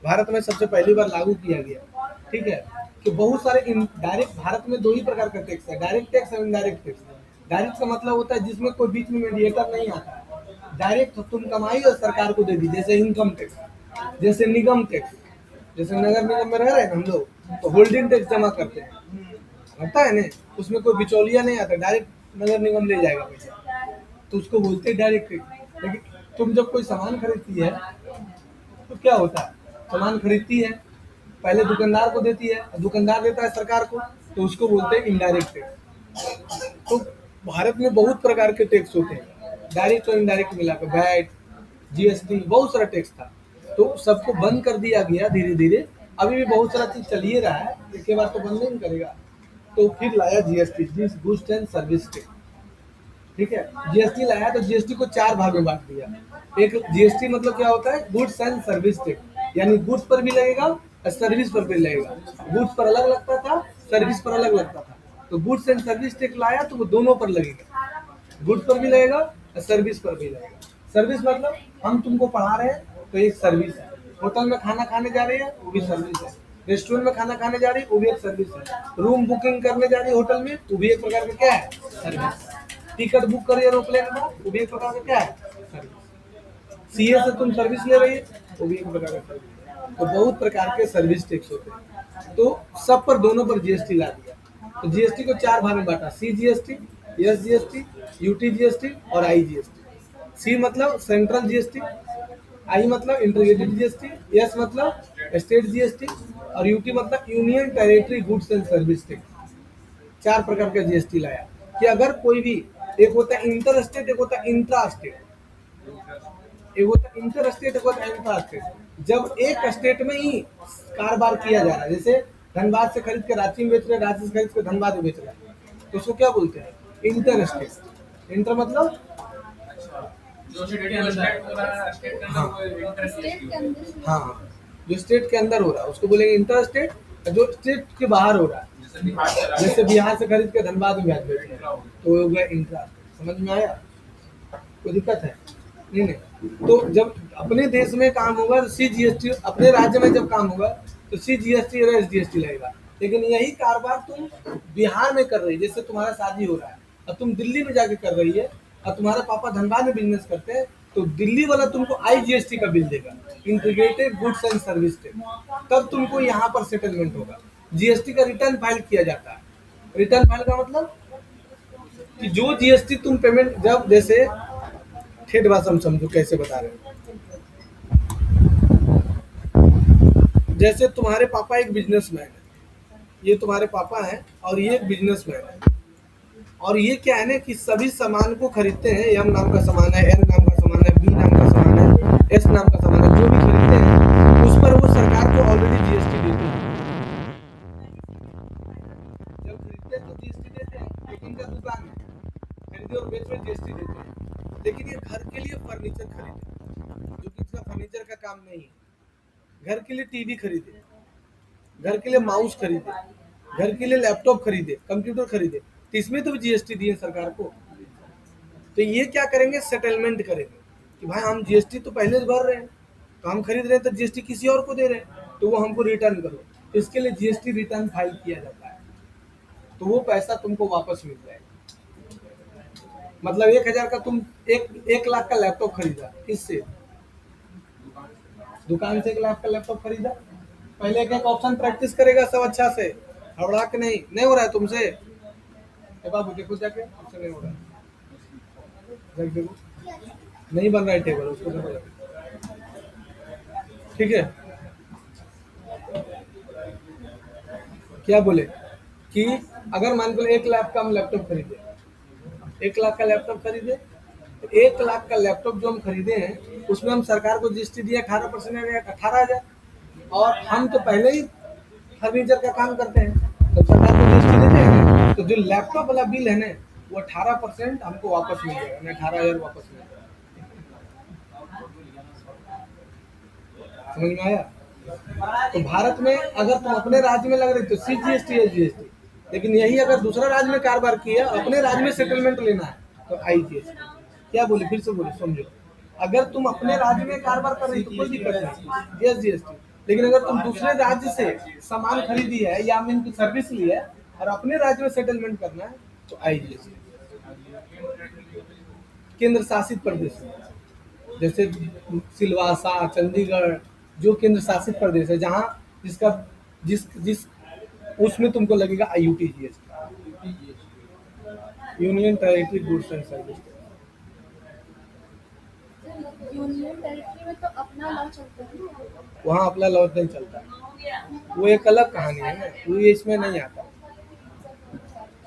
भारत में सबसे पहली बार लागू किया गया, ठीक है। कि बहुत सारे डायरेक्ट, भारत में दो ही प्रकार का टैक्स है, डायरेक्ट टैक्स और इनडायरेक्ट टैक्स। डायरेक्ट का मतलब होता है जिसमें कोई बीच में मीडिएटर नहीं आता। डायरेक्ट तो तुम कमाई और सरकार को दे दी, जैसे इनकम टैक्स, जैसे निगम टैक्स। जैसे नगर निगम में रह रहे हैं हम लोग, तो होल्डिंग टैक्स जमा करते हैं, होता है ना, उसमें कोई बिचौलिया नहीं आता, डायरेक्ट नगर निगम ले जाएगा पैसा, तो उसको बोलते हैं डायरेक्ट टैक्स। लेकिन तुम जब कोई सामान खरीदती है तो क्या होता है, सामान खरीदती है, पहले दुकानदार को देती है, दुकानदार देता है सरकार को, तो उसको बोलते हैं इनडायरेक्ट टैक्स। तो भारत में बहुत प्रकार के टैक्स होते हैं, डायरेक्ट और इनडायरेक्ट मिलाकर, वैट, जीएसटी, बहुत सारा टैक्स था। तो सबको बंद कर दिया गया धीरे धीरे। अभी भी बहुत सारा चीज चल ही रहा है, इसके बाद तो बंद नहीं करेगा। तो फिर लाया GST, goods and service tax, ठीक है। जीएसटी लाया तो जीएसटी को चार भाग में बांट दिया। एक जीएसटी मतलब क्या होता है, गुड्स एंड सर्विस टैक्स, यानी गुड्स पर भी लगेगा और सर्विस पर भी लगेगा। गुड्स पर अलग लगता था, सर्विस पर अलग लगता था। तो गुड्स एंड सर्विस टैक्स लाया तो वो दोनों पर लगेगा, गुड्स पर भी लगेगा और सर्विस पर भी लगेगा। सर्विस मतलब हम तुमको पढ़ा रहे हैं तो एक सर्विस है, होटल में खाना खाने जा रही है वो भी सर्विस है, रेस्टोरेंट में खाना खाने जा रही है वो भी एक सर्विस है, रूम बुकिंग करने जा रही है होटल में वो भी एक प्रकार का क्या है, सर्विस। टिकट बुक करिए एरोप्लेन में वो भी एक प्रकार का क्या है, सर्विस। सीए से तुम सर्विस ले रही है वो भी एक प्रकार का सर्विस। तो बहुत प्रकार के सर्विस टैक्स होते हैं, तो सब पर दोनों पर जीएसटी ला दिया। तो जीएसटी को चार भाग में बांटा, C GST, S GST, UT GST और आई जीएसटी। सी मतलब सेंट्रल जीएसटी, आई मतलब इंटीग्रेटेड जीएसटी, एस मतलब स्टेट जीएसटी और यूटी मतलब union territory goods and service tax. चार प्रकार का जीएसटी लाया कि अगर कोई भी, एक होता है इंटर स्टेट, एक होता है इंट्रा स्टेट, एक होता है इंटर स्टेट, एक होता है इंट्रा स्टेट। जब एक स्टेट में ही कारोबार किया जा रहा है, जैसे धनबाद से खरीद के रांची में बेच रहे, रांची से खरीद के धनबाद में बेच रहे हैं, तो उसको क्या बोलते हैं, इंटर स्टेट। इंटर मतलब जो स्टेट के अंदर हो रहा है, स्टेट के अंदर वो इंटर हाँ, जो स्टेट के अंदर हो रहा है उसको बोलेंगे इंटर स्टेट, जो स्टेट के बाहर हो रहा है, जैसे बिहार से खरीद के धनबाद में बेच रहे हैं, तो हो गया इंट्रा। समझ में आया, कोई दिक्कत है नहीं? नहीं। तो जब अपने देश में काम होगा तो सी जीएसटी, अपने राज्य में जब काम होगा तो सी जीएसटी और एस जीएसटी लगेगा। लेकिन यही कारोबार तुम बिहार में कर रही है, जैसे तुम्हारा शादी हो रहा है और तुम दिल्ली में जाके कर रही है और तुम्हारे पापा धनबाद में बिजनेस करते हैं, तो दिल्ली वाला तुमको आई जीएसटी का बिल देगा, integrated goods and service tax. तब तुमको यहाँ पर सेटलमेंट होगा। जीएसटी का रिटर्न फाइल किया जाता है। रिटर्न फाइल का मतलब कि जो जीएसटी तुम पेमेंट, जब जैसे ठेठ भाषा में समझो कैसे बता रहे हैं, जैसे तुम्हारे पापा एक बिजनेसमैन है, ये तुम्हारे पापा हैं और ये एक बिजनेसमैन है, और ये क्या है ना कि सभी सामान को खरीदते हैं, एम नाम का सामान है, एन नाम का सामान है, बी नाम का सामान है, एस नाम का सामान है, जो भी खरीदते हैं उस पर वो सरकार को ऑलरेडी जीएसटी देते हैं। जब खरीदते हैं तो जीएसटी देते हैं, लेकिन का दुकान है, खरीदे और बेच में जीएसटी देते हैं। लेकिन ये घर के लिए फर्नीचर खरीदे, जो कि इसका फर्नीचर का काम नहीं है, घर के लिए टीवी खरीदे, घर के लिए माउस खरीदे, घर के लिए लैपटॉप खरीदे, कंप्यूटर खरीदे, तो इसमें तो जीएसटी दिए सरकार को। तो ये क्या करेंगे, सेटलमेंट करेंगे कि भाई हम जीएसटी तो पहले से भर रहे हैं, तो हम खरीद रहे हैं तो जीएसटी किसी और को दे रहे हैं, तो वो हमको रिटर्न करो। इसके लिए जीएसटी रिटर्न फाइल किया जाता है, तो वो पैसा तुमको वापस मिल जाएगा। मतलब 1,000 का तुम 1 लाख का लैपटॉप खरीदा, किससे, दुकान से 1 लाख का लैपटॉप खरीदा। पहले एक एक ऑप्शन प्रैक्टिस करेगा सब अच्छा से, हड़बड़ा के नहीं हो रहा है तुमसे, बाबू देखो जाके, तुमसे नहीं हो रहा है, देखो नहीं बन रहा है टेबल, उसको देखो, ठीक है। क्या बोले कि अगर मान लो 1 लाख का हम लैपटॉप खरीदे, 1 लाख का लैपटॉप खरीदे, तो 1 लाख का लैपटॉप जो हम खरीदे हैं उसमें हम सरकार को जीएसटी दिया 18%, 18,000। और हम तो पहले ही फर्नीचर का काम करते हैं, तो सरकार को जीएसटी देते हैं, तो जो लैपटॉप वाला बिल है ना वो 18% हमको वापस मिल जाएगा, 18,000 वापस मिल जाएगा। समझ में आया? तो भारत में अगर तुम अपने राज्य में लग रही तो सी जीएसटी, एस जीएसटी, लेकिन यही अगर दूसरा राज्य में कारोबार किया, अपने राज्य में सेटलमेंट लेना है, तो आई जीएसटी। क्या बोले, फिर से बोले, समझो। अगर तुम अपने राज्य में कारोबार कर रही तो कोई दिक्कत नहीं, एस जीएसटी। लेकिन अगर तुम दूसरे राज्य से सामान खरीदी है या मीन की सर्विस ली है और अपने राज्य में सेटलमेंट करना है तो IGST। केंद्र शासित प्रदेश में जैसे सिलवासा, चंडीगढ़, जो केंद्र शासित प्रदेश है जहाँ जिसका जिस जिस उसमें तुमको लगेगा IUT GST, union territory goods and service. Union territory में तो अपना लॉ चलता है ना। वहाँ अपना लॉ नहीं चलता, वो एक अलग कहानी है ना, वो ये इसमें नहीं आता।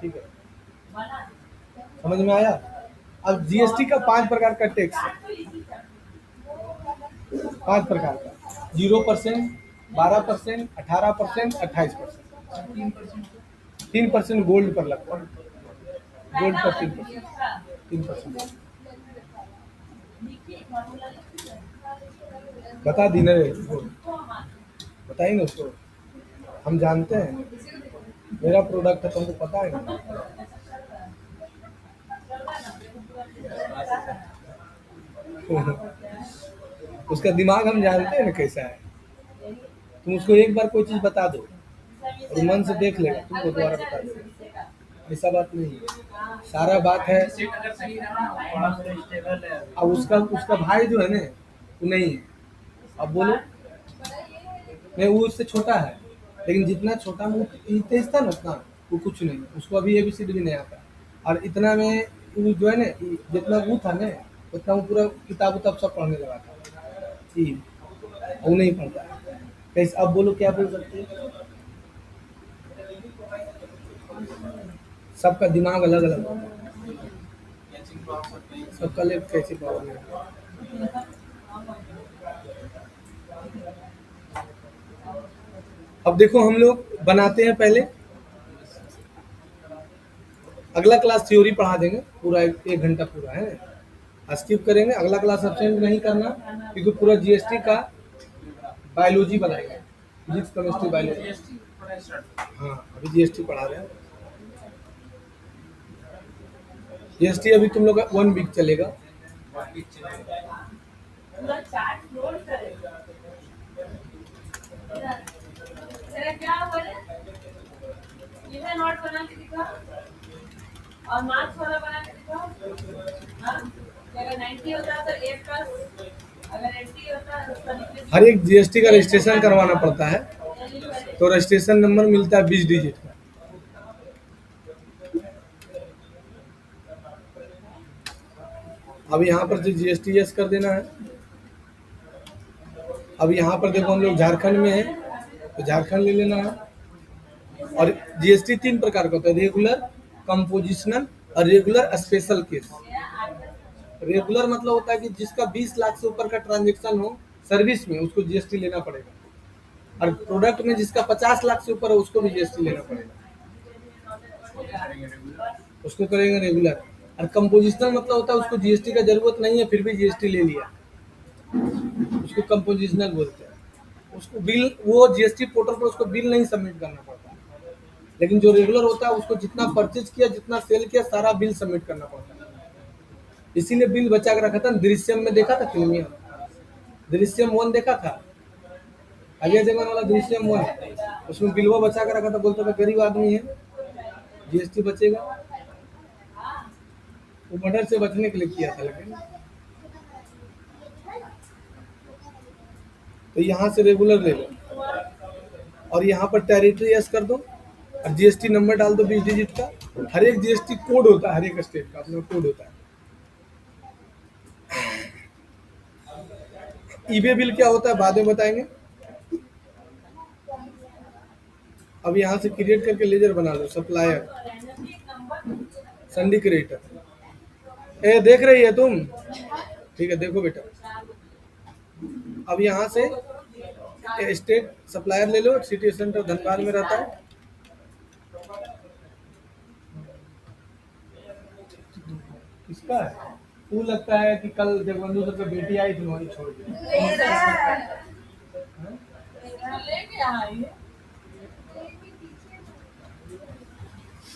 ठीक है, समझ में आया? अब GST का 5 प्रकार का टैक्स है, 5 प्रकार का, 0%, 12%, 18%, 28%, 3% गोल्ड पर लगता है, गोल्ड पर 3%। बता दी ना रे, बताइए ना उसको, हम जानते हैं, मेरा प्रोडक्ट है तुमको पता है ना। उसका दिमाग हम जानते हैं ना कैसा है। तुम उसको एक बार कोई चीज बता दो और मन से देख लेगा, तुमको दोबारा बता देगा। ऐसा बात नहीं है, सारा बात है। अगर सही रहा ना थोड़ा सा स्टेबल है। अब उसका उसका भाई जो है ना वो नहीं है। अब बोलो, नहीं वो उससे छोटा है, लेकिन जितना छोटा वो तेज था ना उतना वो कुछ नहीं, उसको अभी ABCD भी नहीं आता। और इतना में वो जो है ना, जितना वो था ना उतना वो पूरा किताब उताब सब पढ़ने लगा था। ठीक, वो नहीं पढ़ता है। कैसे? अब बोलो क्या बोल सकते हैं? सबका दिमाग अलग अलग होता है, सबका लेफ्ट कैसे पावर नहीं होता। अब देखो हम लोग बनाते हैं पहले, अगला क्लास थ्योरी पढ़ा देंगे पूरा, 1 घंटा पूरा है, स्किप करेंगे। अगला क्लास अब्सेंट नहीं करना क्योंकि पूरा GST का बायोलॉजी बनाएंगे, फिजिक्स, केमिस्ट्री, बायोलॉजी। हाँ, अभी GST पढ़ा रहे हैं। GST अभी तुम लोग का 1 वीक चलेगा। नोट बना के दिखा और मार्क्स वाला बना के दिखा। हाँ, अगर 90 होता तो A प्लस, अगर 80 होता तो उसका निकले। हर एक GST का रजिस्ट्रेशन करवाना पड़ता है, तो रजिस्ट्रेशन नंबर मिलता है 20 डिजिट का। अब यहाँ पर जो GST यस कर देना है। अब यहाँ पर देखो हम लोग झारखंड में है तो झारखंड ले लेना है। और GST 3 प्रकार का होता है, रेगुलर, कंपोजिशनल और रेगुलर स्पेशल केस। रेगुलर मतलब होता है कि जिसका 20 लाख से ऊपर का ट्रांजेक्शन हो सर्विस में, उसको GST लेना पड़ेगा। और प्रोडक्ट में जिसका 50 लाख से ऊपर है उसको भी GST लेना पड़ेगा, उसको करेंगे रेगुलर। और कंपोजिशनल मतलब होता है उसको GST का जरूरत नहीं है फिर भी GST ले लिया, उसको कंपोजिशनल बोलते हैं। उसको बिल, वो GST पोर्टल पर उसको बिल नहीं सबमिट करना पड़ता, लेकिन जो रेगुलर होता है उसको जितना परचेज किया, जितना सेल किया, सारा बिल सबमिट करना पड़ता है। इसीलिए बिल बचा के रखा था। दृश्यम में देखा था फिल्म में, दृश्यम 1 देखा था, अजय देवगन वाला दृश्यम 1, उसमें बिलवा बचा के रखा था, बोलता था गरीब आदमी है GST बचेगा। वो मर्डर से बचने के लिए किया था। लेकिन तो यहाँ से रेगुलर ले लो और यहाँ पर टेरिटरी यस कर दो और GST नंबर डाल दो 20 डिजिट का। हर एक GST कोड होता है, हर एक स्टेट का अपना कोड होता है। ईबे बिल क्या होता है बाद में बताएंगे। अब यहाँ से क्रिएट करके लेजर बना लो, सप्लायर, संडी क्रिएटर। ए देख रही है तुम? ठीक है, देखो बेटा। अब यहाँ से स्टेट सप्लायर ले लो, सिटी सेंटर धनबाद में रहता है। किसका है? तू लगता है कि कल जगबंधु सर की बेटी आई थी वहीं छोड़ दी।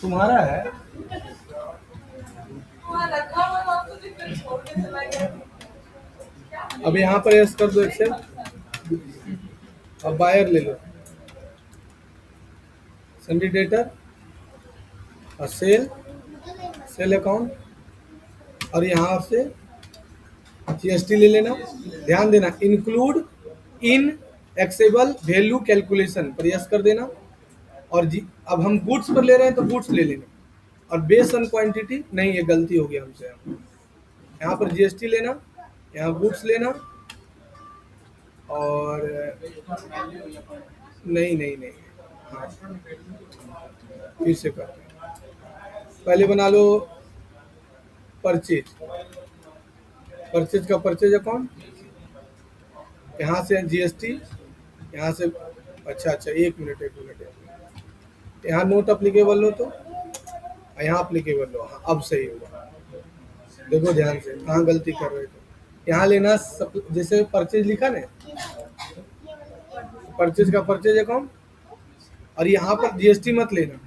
तुम्हारा है? अब यहाँ पर यस कर दो एक्सेप्ट। अब बायर ले लो, सन्डी डेटर और सेल अकाउंट, और यहाँ से जीएसटी ले लेना। ध्यान देना, include in acceptable value calculation पर यस कर देना। और अब हम गुड्स पर ले रहे हैं तो गुड्स ले लेना, और बेस ऑन क्वांटिटी नहीं, ये गलती हो गया हमसे। यहाँ पर जीएसटी लेना, यहाँ गुड्स लेना, और नहीं हाँ, फिर से करते हैं। पहले बना लो परचेज का परचेज अकाउंट, यहाँ से जीएसटी, यहाँ से अच्छा एक मिनट यहाँ नोट अप्लीकेबल लो तो यहाँ अप्लीकेबल लो। हाँ, अब सही होगा। देखो ध्यान से कहाँ गलती कर रहे थे। यहाँ लेना जैसे परचेज लिखा ना, परचेज का परचेज अकाउंट, और यहाँ पर जीएसटी मत लेना,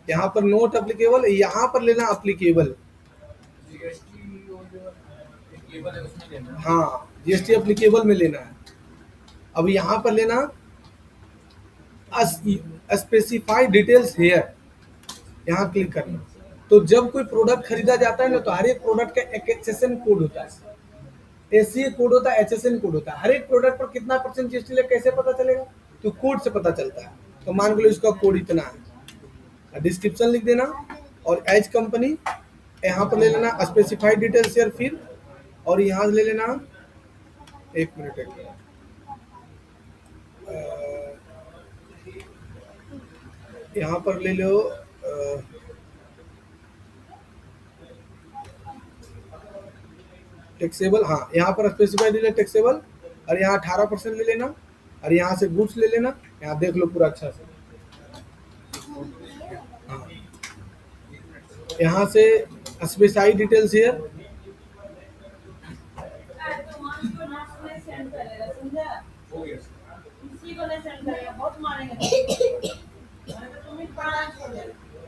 यहाँ पर नोट अप्लीकेबल, यहाँ पर लेना अप्लीकेबल। हाँ, जीएसटी अप्लीकेबल में लेना है। अब यहाँ पर लेना स्पेसिफाइड डिटेल्स हेयर, यहाँ क्लिक करना। तो जब कोई प्रोडक्ट खरीदा जाता है ना, तो हर एक प्रोडक्ट का एक HSN कोड होता है, एसीए कोड होता है, HSN कोड होता है। हर एक प्रोडक्ट पर कितना % जीएसटी लगे कैसे पता चलेगा? तो कोड से पता चलता है। तो मान लो इसका कोड इतना है, डिस्क्रिप्शन लिख देना, और एज कंपनी यहाँ पर ले लेना स्पेसिफाइड डिटेल्स शेयर फिर, और यहाँ ले लेना, एक मिनट यहाँ पर ले लो टैक्सेबल। हाँ, यहाँ पर स्पेसिफाइड डिटेल टैक्सेबल, और यहाँ 18% ले लेना, और यहाँ से गुड्स ले लेना। यहाँ देख लो पूरा अच्छा से। हाँ, यहाँ से स्पेसिफाइड डिटेल्स हियर,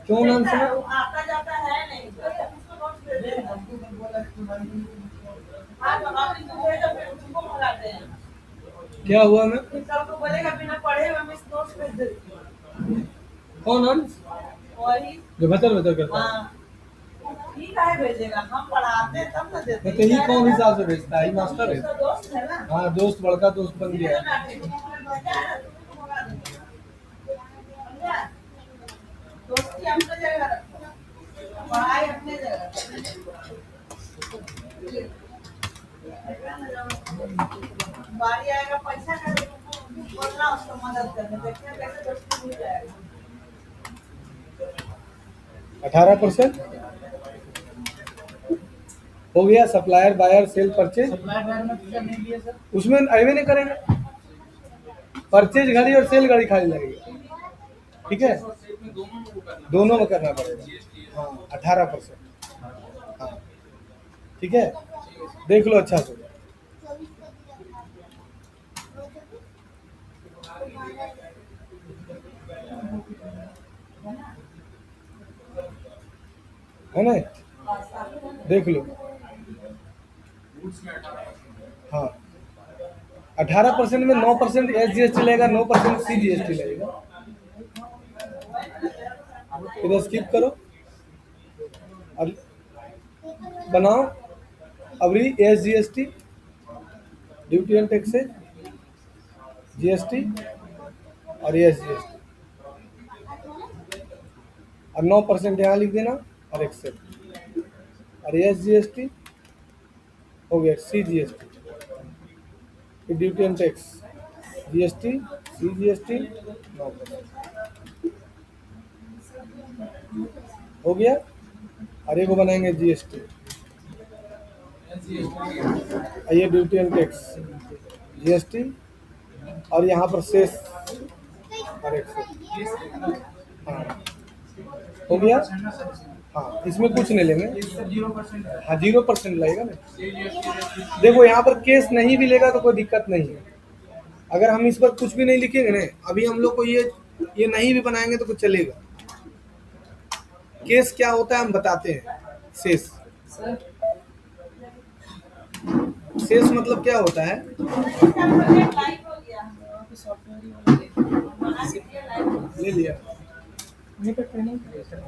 क्यों नाम सुना? आता जाता है नहीं, उसको नोट्स भेज देना। आप तुम भेजो, फिर तुमको मंगाते हैं। क्या हुआ मैं? कल को बोलेगा बिना पढ़े हुए मिस नोट्स भेज देती हूँ। कौन हम? वही जो बतर करता है। हाँ, ठीक है, भेजेगा। हम पढ़ाते हैं तब ना देते हैं। तो ये कौन हिसाब से भेजता है? मास्टर है। इसका दोस्त है ना। हाँ, दोस्त, बड़का दोस्त बन गया है। दोस्ती अपने जगह रखो, पढ़ाई अपने जगह। बारी आएगा पैसा का बोलना, उसको मदद करना, देखते कैसे दोस्ती मिल जाएगा। 18% हो गया। सप्लायर, बायर, सेल, परचेज, उसमें अवे नहीं करेंगे। परचेज घड़ी और सेल घड़ी खाली लगेगी, ठीक है? दोनों में करना पड़ेगा। हाँ, 18%। हाँ, ठीक है, देख लो अच्छा से। है ना, देख लो। हाँ, 18% में 9% SGST लगेगा, 9% CGST लगेगा। इधर स्किप करो और बनाओ अभी SGST, duty and taxes, GST और SGST, और 9% यहाँ लिख देना और एक्सेप्ट, और SGST हो गया, CGST, duty and tax, GST, CGST 9% हो गया। और ये को बनाएंगे GST, ये ड्यूटी एंड टैक्स, GST, और यहाँ पर शेष और एक्सेप्ट। हाँ, हो गया। हाँ, इसमें कुछ नहीं लेंगे। हाँ, 0% लगेगा ना। देखो यहाँ पर केस नहीं भी लेगा तो कोई दिक्कत नहीं है। अगर हम इस पर कुछ भी नहीं लिखेंगे ना, अभी हम लोग को ये नहीं भी बनाएंगे तो कुछ चलेगा। केस क्या होता है हम बताते हैं। शेष मतलब क्या होता है? पे सॉफ्टवेयर वाला ले लिया। वहीं पे ट्रेनिंग करिए सर।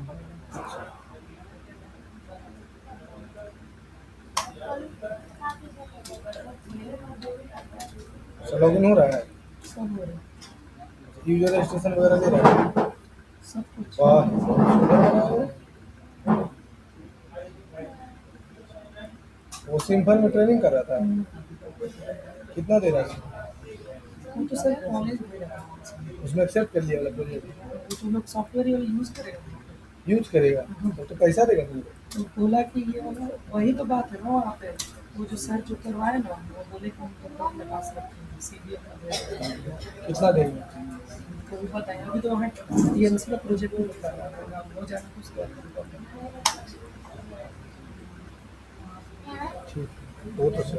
लॉगिन हो रहा है, सब हो रहा है, यूजर रजिस्ट्रेशन वगैरह दे रहा है। सब कुछ। वाह, वो सिंपल में ट्रेनिंग कर रहा था। कितना दे रहा है? वो तो सर कॉलेज में रहा है। उसने एक्सेप्ट कर लिया वाला प्रोजेक्ट, वो तो लोग सॉफ्टवेयर वाला यूज़ करेगा। यूज करेगा तो पैसा देगा तुमको। तो बोला कि ये वाला वही तो बात है ना वहाँ पे, वो जो सर जो करवाए ना वो बोले कि हम लोग अपने पास रखेंगे CBA कितना देंगे? को भी बताएं। अभी तो वहाँ DMC का प्रोजेक्ट भी कर रहा है, हो जाने को उसके बाद ठीक है, बहुत अच्छा।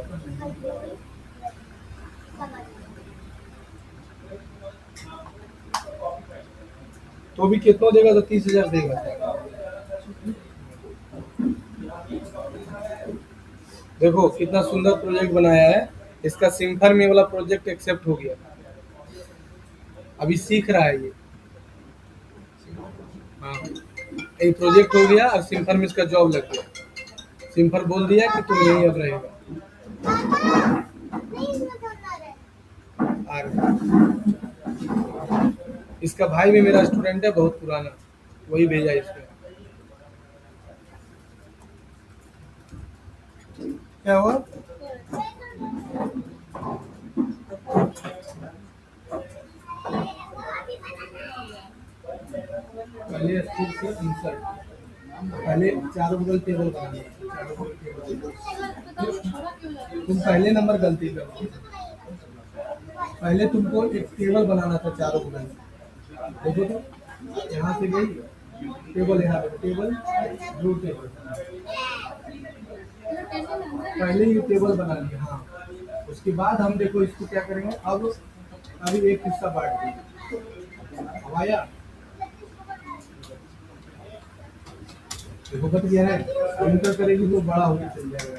तो भी कितना देगा? तो 30,000 देगा। देखो कितना सुंदर प्रोजेक्ट बनाया है। इसका सिम्फर में वाला प्रोजेक्ट एक्सेप्ट हो गया, अभी सीख रहा है ये। हाँ, ये प्रोजेक्ट हो गया और सिम्फर में इसका जॉब लग गया। सिम्फर बोल दिया कि तुम यहीं अब रहेगा। और इसका भाई भी मेरा स्टूडेंट है, बहुत पुराना, वही भेजा इसमें। क्या हुआ? पहले स्कूल से इंसर्ट, पहले चारों बगल टेबल बनाना। तुम पहले नंबर गलती करो। पहले तुमको एक टेबल बनाना था चारों बगल। देखो तो यहाँ से गई टेबल, यहाँ पे टेबल, ब्लू टेबल। पहले ये टेबल बना लिया। हाँ, उसके बाद हम देखो इसको क्या करेंगे। अब अभी एक हिस्सा बांट दिया, आया देखो बच गया है। एंटर करेगी तो बड़ा होकर चल जाएगा।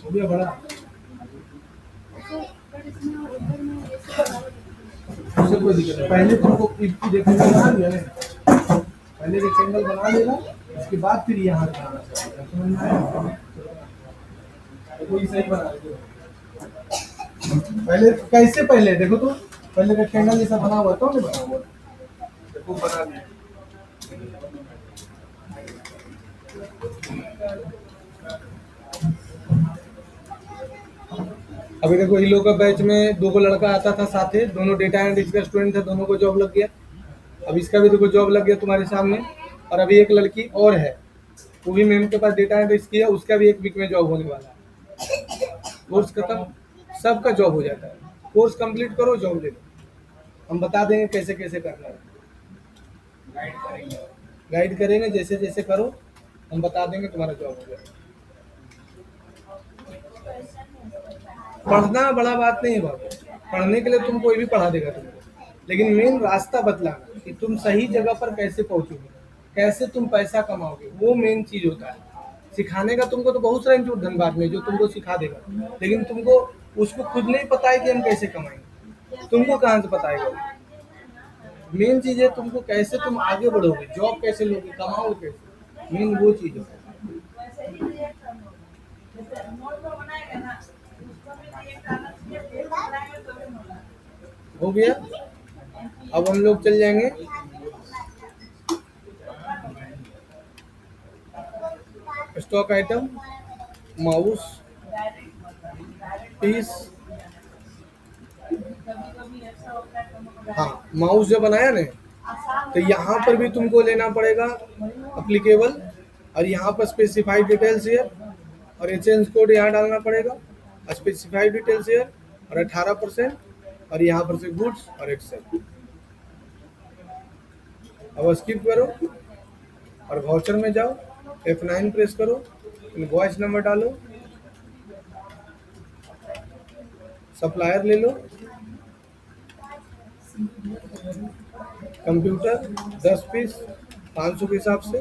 हो गया बड़ा। उससे कोई दिक्कत नहीं। पहले तुमको रेक्टेंगल बना लिया है, पहले रेक्टेंगल बना लेगा, उसके बाद फिर यहाँ बनाना चाहिए। समझ में आया? कोई सही बना दो। पहले कैसे? पहले देखो तो, पहले रेक्टेंगल जैसा बना हुआ तो नहीं बना हुआ, देखो बना लिया। अभी देखो इन लोग का बैच में 2 लड़का आता था साथे, दोनों डेटा एनालिटिक्स का स्टूडेंट था, दोनों को जॉब लग गया। अब इसका भी देखो जॉब लग गया तुम्हारे सामने। और अभी एक लड़की और है, वो भी मैम के पास डेटा एनालिटिक्स किया, उसका भी 1 वीक में जॉब होने वाला है। कोर्स खत्म, सबका जॉब हो जाता है। कोर्स कंप्लीट करो, जॉब ले लो। हम बता देंगे कैसे कैसे करना है, गाइड करेंगे। जैसे जैसे करो हम बता देंगे, तुम्हारा जॉब हो जाएगा। पढ़ना बड़ा बात नहीं है बाबू, पढ़ने के लिए तुम कोई भी पढ़ा देगा तुमको, लेकिन मेन रास्ता बतलाना कि तुम सही जगह पर कैसे पहुंचोगे, कैसे तुम पैसा कमाओगे, वो मेन चीज होता है। सिखाने का तुमको तो बहुत सारे इंस्टीट्यूट धनबाद में जो तुमको सिखा देगा, लेकिन तुमको उसको खुद नहीं पता है कि हम कैसे कमाएंगे। तुमको कहाँ से पता है? मेन चीज है तुमको कैसे तुम आगे बढ़ोगे, जॉब कैसे लोगे, कमाओगे कैसे, मेन वो चीज है। हो गया। अब हम लोग चल जाएंगे स्टॉक आइटम, माउस, पीस। हाँ, माउस जो बनाया ना, तो यहाँ पर भी तुमको लेना पड़ेगा अप्लीकेबल, और यहाँ पर स्पेसिफाइड डिटेल्स हियर, और एक्सचेंज कोड यहाँ डालना पड़ेगा, स्पेसिफाइड डिटेल्स हियर, और 18%, और यहाँ पर से गुड्स और एक्सेल। अब स्किप करो और वाउचर में जाओ, F9 प्रेस करो, इनवॉइस नंबर डालो, सप्लायर ले लो, कंप्यूटर 10 पीस 500 के हिसाब से।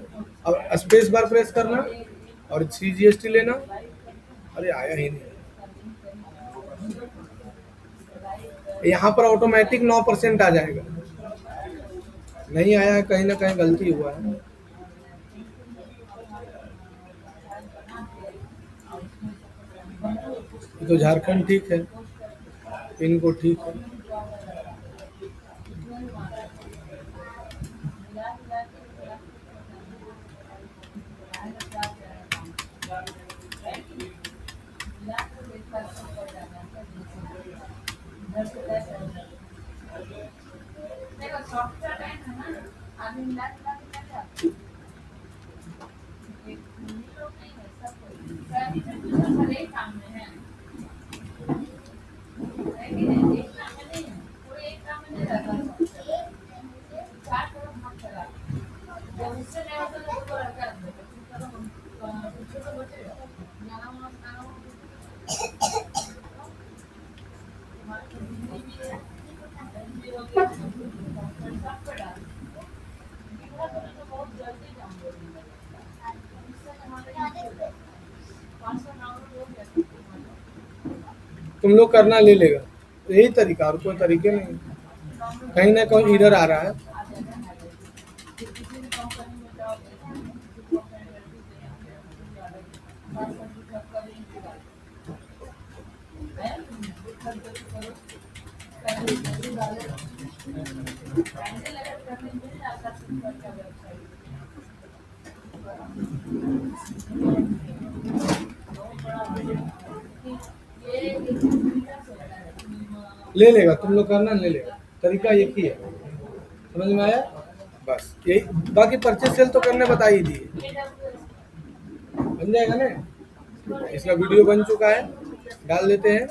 अब स्पेस बार प्रेस करना और CGST लेना। अरे आया ही नहीं, यहाँ पर ऑटोमेटिक 9% आ जाएगा। नहीं आया है, कहीं ना कहीं गलती हुआ है। तो झारखंड ठीक है, पिन कोड ठीक है। देखो सॉफ्टवेयर है ना, आदमी लाख लाख लाख एक लोग नहीं है, सब कोई हर एक काम में है कि नहीं, एक काम में नहीं है, कोई एक काम में नहीं रहता सॉफ्टवेयर, चार तरफ मत चला, जब उससे नहीं होता तो उसको रखा है, कुछ तो बचेगा, यहाँ वहाँ खाना तुम लोग करना ले लेगा, यही तरीका और कोई तरीके नहीं। कहीं ना कहीं इधर आ रहा है। ले लेगा, तुम लोग करना ले लेगा, तरीका एक ही है। समझ में आया? बस यही, बाकी परचेज सेल तो करने बता ही दिए, बन जाएगा ना। इसका वीडियो बन चुका है, डाल देते हैं।